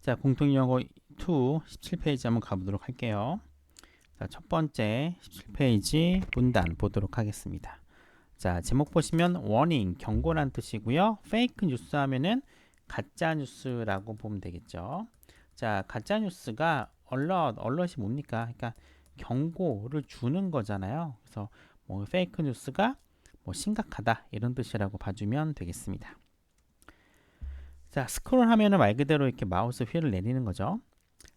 자, 공통영어 2 17페이지 한번 가보도록 할게요. 자, 첫 번째 17페이지 문단 보도록 하겠습니다. 자, 제목 보시면 warning, 경고란 뜻이고요. fake 뉴스 하면은 가짜 뉴스라고 보면 되겠죠. 자, 가짜 뉴스가 alert, 이 뭡니까? 그러니까 경고를 주는 거잖아요. 그래서 뭐 fake 뉴스가 뭐 심각하다 이런 뜻이라고 봐주면 되겠습니다. 자, 스크롤 하면은 말 그대로 이렇게 마우스 휠을 내리는 거죠.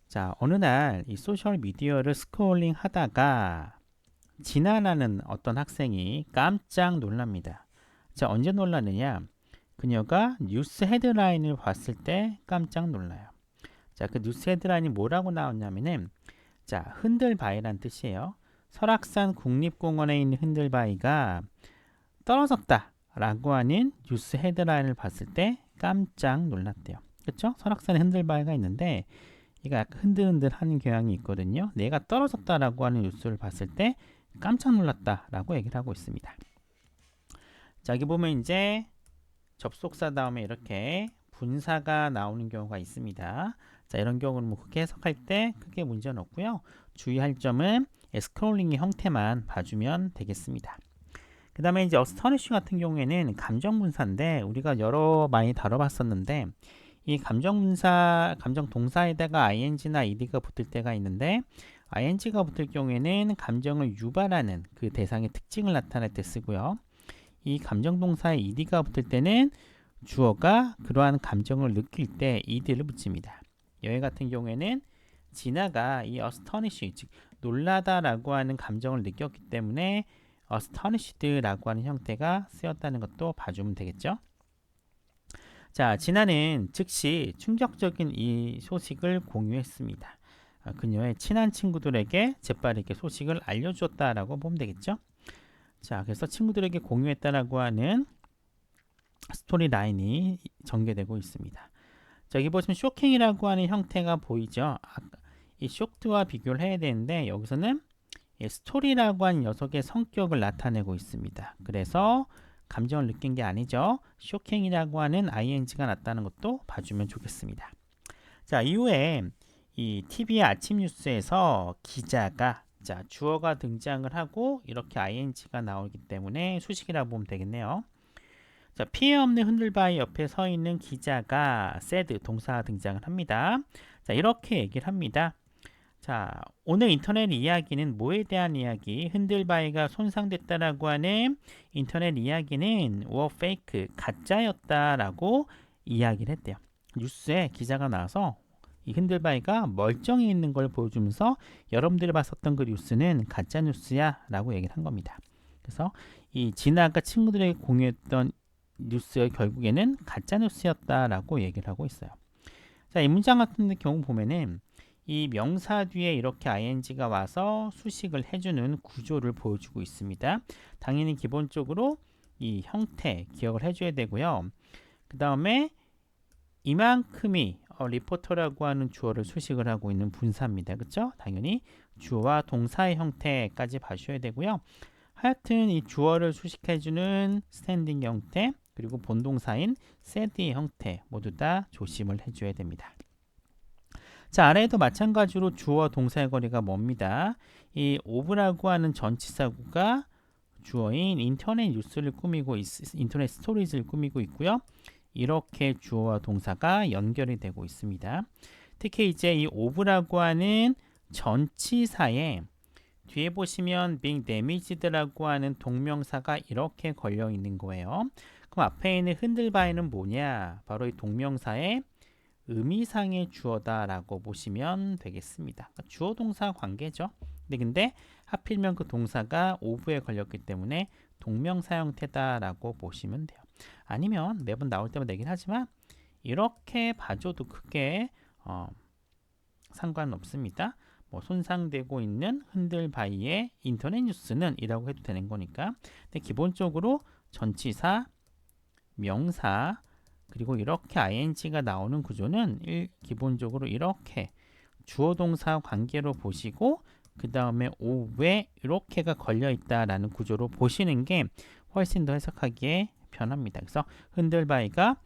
자, 어느 날 이 소셜 미디어를 스크롤링 하다가 진아라는 어떤 학생이 깜짝 놀랍니다. 자, 언제 놀라느냐? 그녀가 뉴스 헤드라인을 봤을 때 깜짝 놀라요. 자, 그 뉴스 헤드라인이 뭐라고 나왔냐면은 자, 흔들바위란 뜻이에요. 설악산 국립공원에 있는 흔들바위가 떨어졌다 라고 하는 뉴스 헤드라인을 봤을 때 깜짝 놀랐대요. 그렇죠? 설악산에 흔들바위가 있는데 얘가 약간 흔들흔들 하는 경향이 있거든요. 내가 떨어졌다라고 하는 뉴스를 봤을 때 깜짝 놀랐다라고 얘기를 하고 있습니다. 자, 여기 보면 이제 접속사 다음에 이렇게 분사가 나오는 경우가 있습니다. 자, 이런 경우는 뭐 그렇게 해석할 때 크게 문제는 없고요. 주의할 점은 스크롤링의 형태만 봐주면 되겠습니다. 그 다음에 이제 어스터니쉬 같은 경우에는 감정 분사인데 우리가 여러 많이 다뤄봤었는데 이 감정 분사, 감정 동사에다가 ing나 ed가 붙을 때가 있는데 ing가 붙을 경우에는 감정을 유발하는 그 대상의 특징을 나타낼 때 쓰고요. 이 감정 동사에 ed가 붙을 때는 주어가 그러한 감정을 느낄 때 ed를 붙입니다. 여기 같은 경우에는 진아가 이 astonish, 즉 놀라다라고 하는 감정을 느꼈기 때문에 astonished라고 하는 형태가 쓰였다는 것도 봐주면 되겠죠. 자, 진아는 즉시 충격적인 이 소식을 공유했습니다. 그녀의 친한 친구들에게 재빠르게 소식을 알려주었다라고 보면 되겠죠. 자, 그래서 친구들에게 공유했다라고 하는 스토리 라인이 전개되고 있습니다. 자, 여기 보시면 쇼킹이라고 하는 형태가 보이죠. 이 쇼크와 비교를 해야 되는데 여기서는 스토리라고 하는 녀석의 성격을 나타내고 있습니다. 그래서 감정을 느낀 게 아니죠. 쇼킹이라고 하는 ing가 났다는 것도 봐주면 좋겠습니다. 자, 이후에 이 TV의 아침 뉴스에서 기자가 자, 주어가 등장을 하고 이렇게 ing가 나오기 때문에 수식이라고 보면 되겠네요. 자, 피해 없는 흔들바위 옆에 서 있는 기자가 said 동사가 등장을 합니다. 자, 이렇게 얘기를 합니다. 자, 오늘 인터넷 이야기는 뭐에 대한 이야기? 흔들바위가 손상됐다라고 하는 인터넷 이야기는 were fake, 가짜였다라고 이야기를 했대요. 뉴스에 기자가 나와서 이 흔들바위가 멀쩡히 있는 걸 보여주면서 여러분들이 봤었던 그 뉴스는 가짜 뉴스야 라고 얘기를 한 겁니다. 그래서 이 진아가 친구들에게 공유했던 뉴스가 결국에는 가짜 뉴스였다라고 얘기를 하고 있어요. 자, 이 문장 같은 경우 보면은 이 명사 뒤에 이렇게 ing가 와서 수식을 해주는 구조를 보여주고 있습니다. 당연히 기본적으로 이 형태 기억을 해줘야 되고요. 그 다음에 이만큼이 리포터라고 하는 주어를 수식을 하고 있는 분사입니다. 그렇죠? 당연히 주어와 동사의 형태까지 봐주셔야 되고요. 하여튼 이 주어를 수식해주는 스탠딩 형태 그리고 본동사인 said의 형태 모두 다 조심을 해줘야 됩니다. 자, 아래에도 마찬가지로 주어 동사의 거리가 뭡니다. 이 of라고 하는 전치사구가 주어인 인터넷 뉴스를 꾸미고 인터넷 스토리즈를 꾸미고 있고요. 이렇게 주어와 동사가 연결이 되고 있습니다. 특히 이제 이 of라고 하는 전치사에 뒤에 보시면 being damaged라고 하는 동명사가 이렇게 걸려 있는 거예요. 그럼 앞에 있는 흔들바위는 뭐냐? 바로 이 동명사의 의미상의 주어다라고 보시면 되겠습니다. 주어 동사 관계죠. 근데 하필이면 그 동사가 of에 걸렸기 때문에 동명사 형태다라고 보시면 돼요. 아니면 매번 나올 때마다 얘기는 하지만 이렇게 봐줘도 크게 상관은 없습니다. 뭐 손상되고 있는 흔들바위의 인터넷 뉴스는 이라고 해도 되는 거니까. 근데 기본적으로 전치사, 명사 그리고 이렇게 ing가 나오는 구조는 기본적으로 이렇게 주어 동사 관계로 보시고 그 다음에 of에 이렇게가 걸려 있다라는 구조로 보시는 게 훨씬 더 해석하기에 편합니다. 그래서 흔들바위가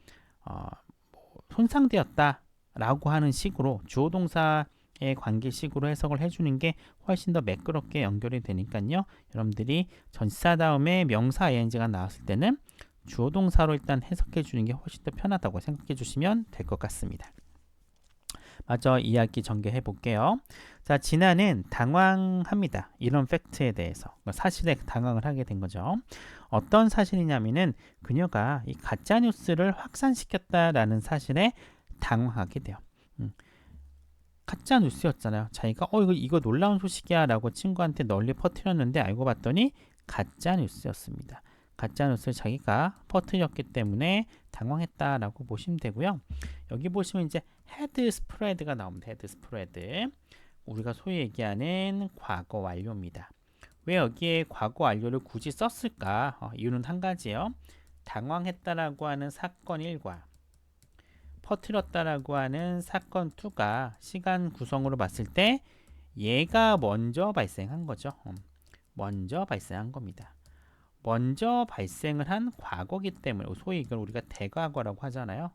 손상되었다 라고 하는 식으로 주어 동사의 관계식으로 해석을 해주는 게 훨씬 더 매끄럽게 연결이 되니까요. 여러분들이 전치사 다음에 명사 ing가 나왔을 때는 주어 동사로 일단 해석해 주는 게 훨씬 더 편하다고 생각해 주시면 될 것 같습니다. 마저 이야기 전개해 볼게요. 자, 진아는 당황합니다. 이런 팩트에 대해서 사실에 당황을 하게 된 거죠. 어떤 사실이냐면은 그녀가 이 가짜 뉴스를 확산시켰다라는 사실에 당황하게 돼요. 가짜 뉴스였잖아요. 자기가 이거 놀라운 소식이야라고 친구한테 널리 퍼뜨렸는데 알고 봤더니 가짜 뉴스였습니다. 가짜 뉴스를 자기가 퍼뜨렸기 때문에 당황했다라고 보시면 되고요. 여기 보시면 이제 헤드 스프레드가 나옵니다. 헤드 스프레드. 우리가 소위 얘기하는 과거 완료입니다. 왜 여기에 과거 완료를 굳이 썼을까? 이유는 한 가지요. 당황했다라고 하는 사건 1과 퍼뜨렸다라고 하는 사건 2가 시간 구성으로 봤을 때 얘가 먼저 발생한 거죠. 먼저 발생한 겁니다. 먼저 발생을 한 과거기 때문에 소위 이걸 우리가 대과거라고 하잖아요.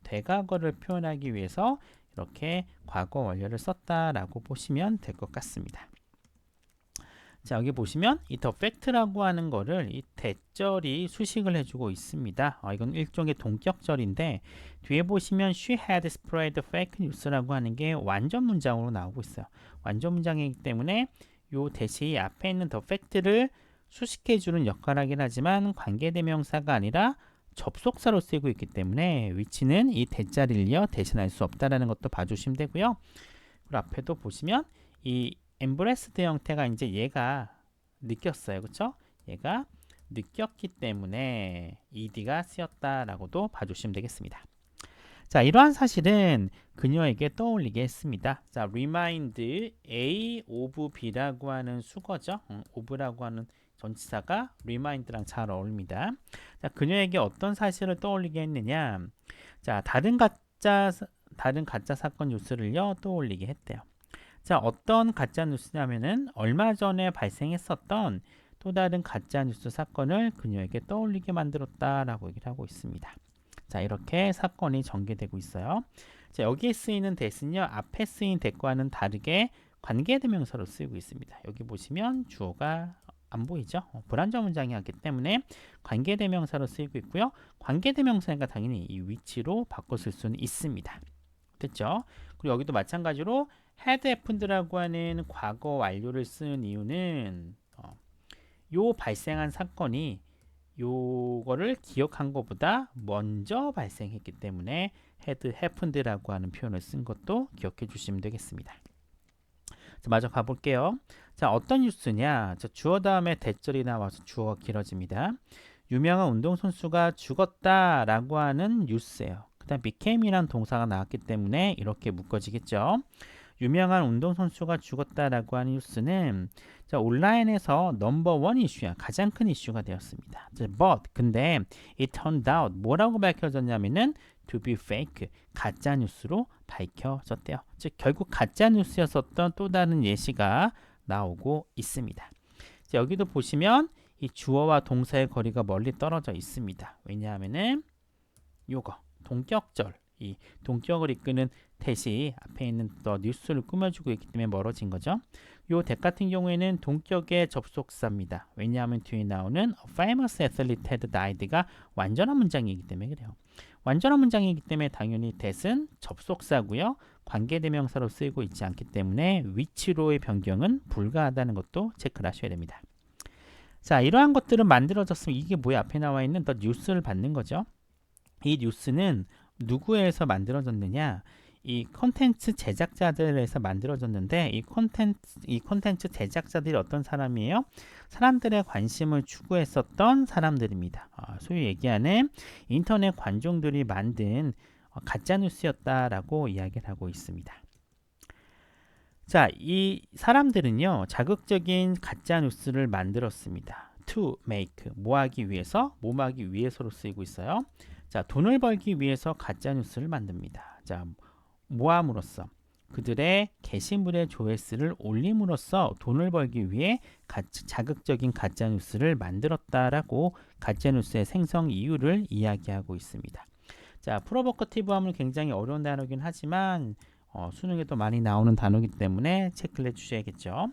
대과거를 표현하기 위해서 이렇게 과거 완료를 썼다라고 보시면 될 것 같습니다. 자, 여기 보시면 이 the fact라고 하는 거를 이 대절이 수식을 해주고 있습니다. 이건 일종의 동격절인데 뒤에 보시면 she had spread fake news라고 하는 게 완전 문장으로 나오고 있어요. 완전 문장이기 때문에 요 대시 앞에 있는 the fact를 수식해주는 역할을 하긴 하지만 관계대명사가 아니라 접속사로 쓰이고 있기 때문에 위치는 이 대자리를 이어 대신할 수 없다라는 것도 봐주시면 되고요. 그리고 앞에도 보시면 이 embraced 형태가 이제 얘가 느꼈어요. 그렇죠? 얘가 느꼈기 때문에 ed가 쓰였다라고도 봐주시면 되겠습니다. 자, 이러한 사실은 그녀에게 떠올리게 했습니다. 자, remind A of B라고 하는 수거죠. of라고 하는 전치사가 remind랑 잘 어울립니다. 자, 그녀에게 어떤 사실을 떠올리게 했느냐? 자, 다른 가짜 사건 뉴스를요 떠올리게 했대요. 자, 어떤 가짜 뉴스냐면은 얼마 전에 발생했었던 또 다른 가짜 뉴스 사건을 그녀에게 떠올리게 만들었다라고 얘기를 하고 있습니다. 자, 이렇게 사건이 전개되고 있어요. 자, 여기에 쓰이는 that은요 앞에 쓰인 that과는 다르게 관계대명사로 쓰이고 있습니다. 여기 보시면 주어가 안 보이죠? 불완전 문장이었기 때문에 관계대명사로 쓰이고 있고요. 관계대명사니까 당연히 이 위치로 바꿔 쓸 수는 있습니다. 됐죠? 그리고 여기도 마찬가지로 had happened라고 하는 과거 완료를 쓰는 이유는 요 발생한 사건이 요거를 기억한 것보다 먼저 발생했기 때문에 had happened라고 하는 표현을 쓴 것도 기억해 주시면 되겠습니다. 자, 마저 가볼게요. 자, 어떤 뉴스냐? 자, 주어 다음에 대절이 나와서 주어가 길어집니다. 유명한 운동선수가 죽었다라고 하는 뉴스예요. 그 다음 became이란 동사가 나왔기 때문에 이렇게 묶어지겠죠. 유명한 운동선수가 죽었다라고 하는 뉴스는 자, 온라인에서 넘버1 이슈야. 가장 큰 이슈가 되었습니다. 자, but 근데 it turned out 뭐라고 밝혀졌냐면은 to be fake 가짜 뉴스로 밝혀졌대요. 즉 결국 가짜 뉴스였었던 또 다른 예시가 나오고 있습니다. 자, 여기도 보시면 이 주어와 동사의 거리가 멀리 떨어져 있습니다. 왜냐하면은 요거 동격절 이 동격을 이끄는 that이 앞에 있는 더 뉴스를 꾸며주고 있기 때문에 멀어진 거죠. 요 that 같은 경우에는 동격의 접속사입니다. 왜냐하면 뒤에 나오는 a famous athlete had died가 완전한 문장이기 때문에 그래요. 완전한 문장이기 때문에 당연히 that은 접속사고요. 관계대명사로 쓰이고 있지 않기 때문에 위치로의 변경은 불가하다는 것도 체크를 하셔야 됩니다. 자, 이러한 것들은 만들어졌으면 이게 뭐야? 앞에 나와 있는 더 뉴스를 받는 거죠. 이 뉴스는 누구에서 만들어졌느냐? 이 콘텐츠 제작자들에서 만들어졌는데 이 콘텐츠 제작자들이 어떤 사람이에요? 사람들의 관심을 추구했었던 사람들입니다. 소위 얘기하는 인터넷 관종들이 만든 가짜 뉴스였다라고 이야기를 하고 있습니다. 자, 이 사람들은요 자극적인 가짜 뉴스를 만들었습니다. To make 뭐 하기 위해서, 뭐 하기 위해서로 쓰이고 있어요. 자, 돈을 벌기 위해서 가짜 뉴스를 만듭니다. 자, 모함으로써 그들의 게시물의 조회수를 올림으로써 돈을 벌기 위해 자극적인 가짜 뉴스를 만들었다라고 가짜 뉴스의 생성 이유를 이야기하고 있습니다. 자, 프로보커티브 하면 굉장히 어려운 단어이긴 하지만 수능에도 많이 나오는 단어이기 때문에 체크를 해주셔야겠죠.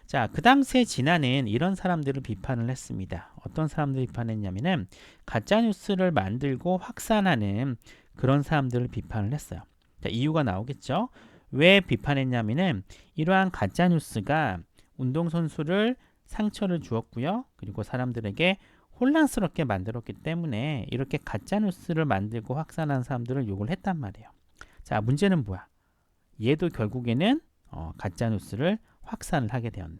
자, 그 당시에 진화는 이런 사람들을 비판을 했습니다. 어떤 사람들을 비판했냐면은 가짜뉴스를 만들고 확산하는 그런 사람들을 비판을 했어요. 자, 이유가 나오겠죠. 왜 비판했냐면은 이러한 가짜뉴스가 운동선수를 상처를 주었고요. 그리고 사람들에게 혼란스럽게 만들었기 때문에 이렇게 가짜뉴스를 만들고 확산한 사람들을 욕을 했단 말이에요. 자, 문제는 뭐야? 얘도 결국에는 가짜뉴스를 확산을 하게 되었네.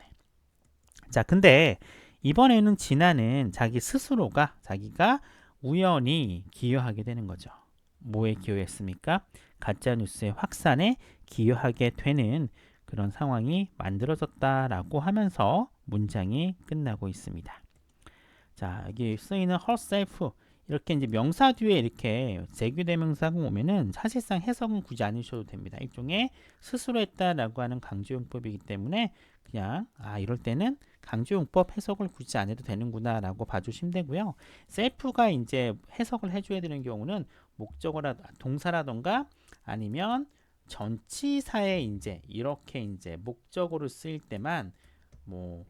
자, 근데 이번에는 진아는 자기 스스로가 자기가 우연히 기여하게 되는 거죠. 뭐에 기여했습니까? 가짜뉴스의 확산에 기여하게 되는 그런 상황이 만들어졌다라고 하면서 문장이 끝나고 있습니다. 자, 여기 쓰이는 herself 이렇게 이제 명사 뒤에 이렇게 제규대명사가 오면은 사실상 해석은 굳이 안 해주셔도 됩니다. 일종의 스스로 했다라고 하는 강조용법이기 때문에 그냥 이럴 때는 강조용법 해석을 굳이 안 해도 되는구나라고 봐주시면 되고요. self가 이제 해석을 해줘야 되는 경우는 목적어라 동사라던가 아니면 전치사에 이제 이렇게 이제 목적어로 쓰일 때만 뭐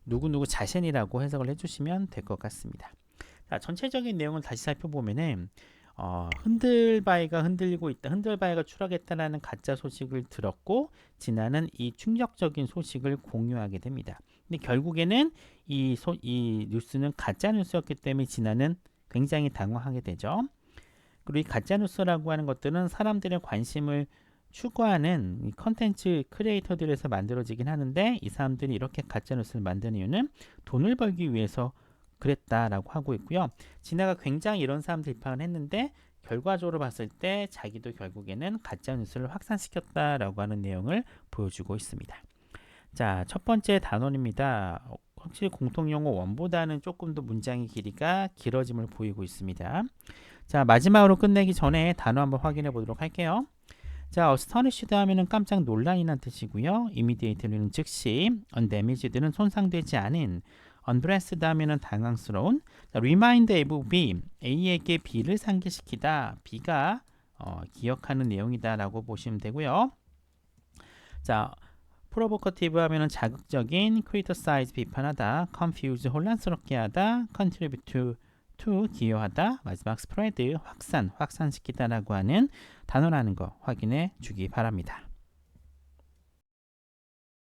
누구누구 자신이라고 해석을 해주시면 될 것 같습니다. 자, 전체적인 내용을 다시 살펴보면은 흔들바위가 흔들리고 있다, 흔들바위가 추락했다라는 가짜 소식을 들었고 진아는 이 충격적인 소식을 공유하게 됩니다. 근데 결국에는 이 뉴스는 가짜 뉴스였기 때문에 진아는 굉장히 당황하게 되죠. 그리고 이 가짜 뉴스라고 하는 것들은 사람들의 관심을 추구하는 이 컨텐츠 크리에이터들에서 만들어지긴 하는데 이 사람들이 이렇게 가짜뉴스를 만드는 이유는 돈을 벌기 위해서 그랬다라고 하고 있고요. 진아가 굉장히 이런 사람들 비판을 했는데 결과적으로 봤을 때 자기도 결국에는 가짜뉴스를 확산시켰다라고 하는 내용을 보여주고 있습니다. 자, 첫 번째 단원입니다. 확실히 공통용어 원보다는 조금 더 문장의 길이가 길어짐을 보이고 있습니다. 자, 마지막으로 끝내기 전에 단어 한번 확인해 보도록 할게요. 자, astonished 하면은 깜짝 놀란이란 뜻이고요. immediately는 즉시, undamaged는 손상되지 않은, unblessed 하면은 당황스러운, 자, remind of B, A에게 B를 상기시키다, B가 기억하는 내용이다라고 보시면 되고요. 자, provocative 하면은 자극적인, criticize 비판하다, confuse 혼란스럽게 하다, contribute to 기여하다, 마지막 spread 확산시키다라고 하는 단어라는 거 확인해 주기 바랍니다.